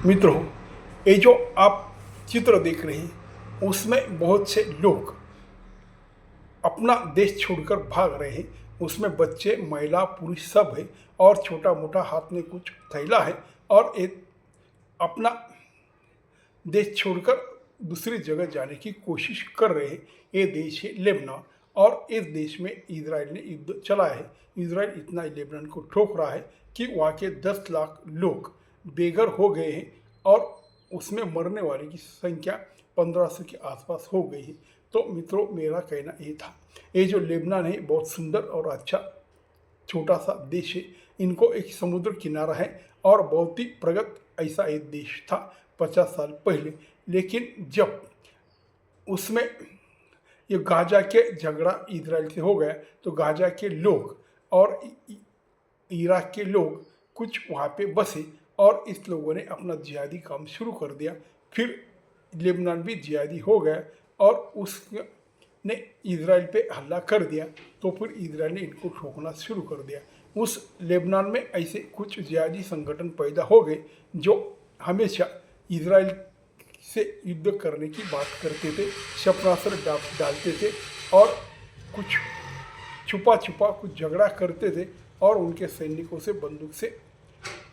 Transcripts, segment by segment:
मित्रों, ये जो आप चित्र देख रहे हैं उसमें बहुत से लोग अपना देश छोड़कर भाग रहे हैं। उसमें बच्चे, महिला, पुरुष सब है और छोटा मोटा हाथ में कुछ थैला है और एक अपना देश छोड़कर दूसरी जगह जाने की कोशिश कर रहे हैं। ये देश है लेबनान और इस देश में इजराइल ने युद्ध चलाया है। इजराइल इतना लेबनान को ठोक रहा है कि वहाँ के 10 लाख लोग बेघर हो गए हैं और उसमें मरने वाले की संख्या 1500 के आसपास हो गई है। तो मित्रों, मेरा कहना ये था, ये जो लेबनान है बहुत सुंदर और अच्छा छोटा सा देश है। इनको एक समुद्र किनारा है और बहुत ही प्रगत ऐसा एक देश था 50 साल पहले। लेकिन जब उसमें ये गाजा के झगड़ा इजराइल से हो गया तो गाजा के लोग और इराक के लोग कुछ वहाँ पे बसे और इस लोगों ने अपना जिहादी काम शुरू कर दिया। फिर लेबनान भी जिहादी हो गया और उसने इजराइल पे हमला कर दिया। तो फिर इजराइल ने इनको ठोकना शुरू कर दिया। उस लेबनान में ऐसे कुछ जिहादी संगठन पैदा हो गए जो हमेशा इजराइल से युद्ध करने की बात करते थे, क्षेपणास्त्र डालते थे और कुछ छुपा छुपा कुछ झगड़ा करते थे और उनके सैनिकों से बंदूक से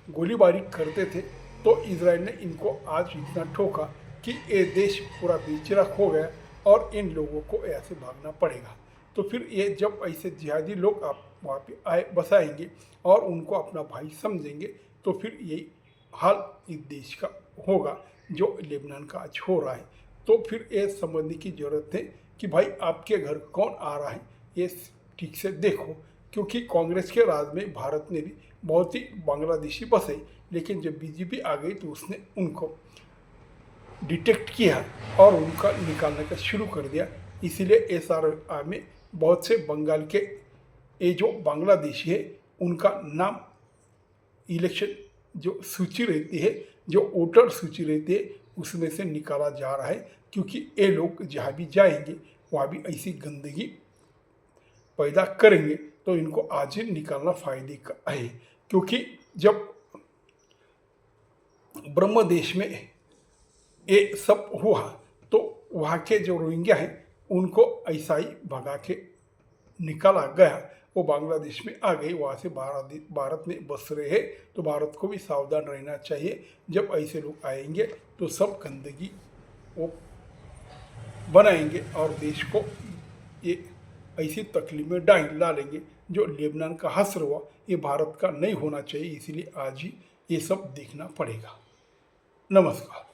गोलीबारी करते थे। तो इजराइल ने इनको आज इतना ठोका कि ये देश पूरा बेचिराख हो गया और इन लोगों को ऐसे भागना पड़ेगा। तो फिर ये जब ऐसे जिहादी लोग आप वहाँ पे आए बसाएंगे और उनको अपना भाई समझेंगे तो फिर यही हाल इस देश का होगा जो लेबनान का आज हो रहा है। तो फिर ये समझने की ज़रूरत है कि भाई आपके घर कौन आ रहा है, ये ठीक से देखो। क्योंकि कांग्रेस के राज में भारत में भी बहुत ही बांग्लादेशी बसे, लेकिन जब बीजेपी आ गई तो उसने उनको डिटेक्ट किया और उनका निकालने का शुरू कर दिया। इसीलिए एसआरआई में बहुत से बंगाल के ये जो बांग्लादेशी है उनका नाम इलेक्शन जो सूची रहती है, जो वोटर सूची रहती है, उसमें से निकाला जा रहा है। क्योंकि ये लोग जहाँ भी जाएंगे वहाँ भी ऐसी गंदगी पैदा करेंगे तो इनको आज ही निकालना फायदे का है। क्योंकि जब ब्रह्म देश में ये सब हुआ तो वहाँ के जो रोहिंग्या हैं उनको ऐसा ही भगा के निकाला गया। वो बांग्लादेश में आ गई, वहाँ से भारत में बस रहे हैं। तो भारत को भी सावधान रहना चाहिए। जब ऐसे लोग आएंगे तो सब गंदगी वो बनाएंगे और देश को ये ऐसी तकलीफ में डालेंगे। जो लेबनान का हश्र हुआ ये भारत का नहीं होना चाहिए। इसलिए आज ही ये सब देखना पड़ेगा। नमस्कार।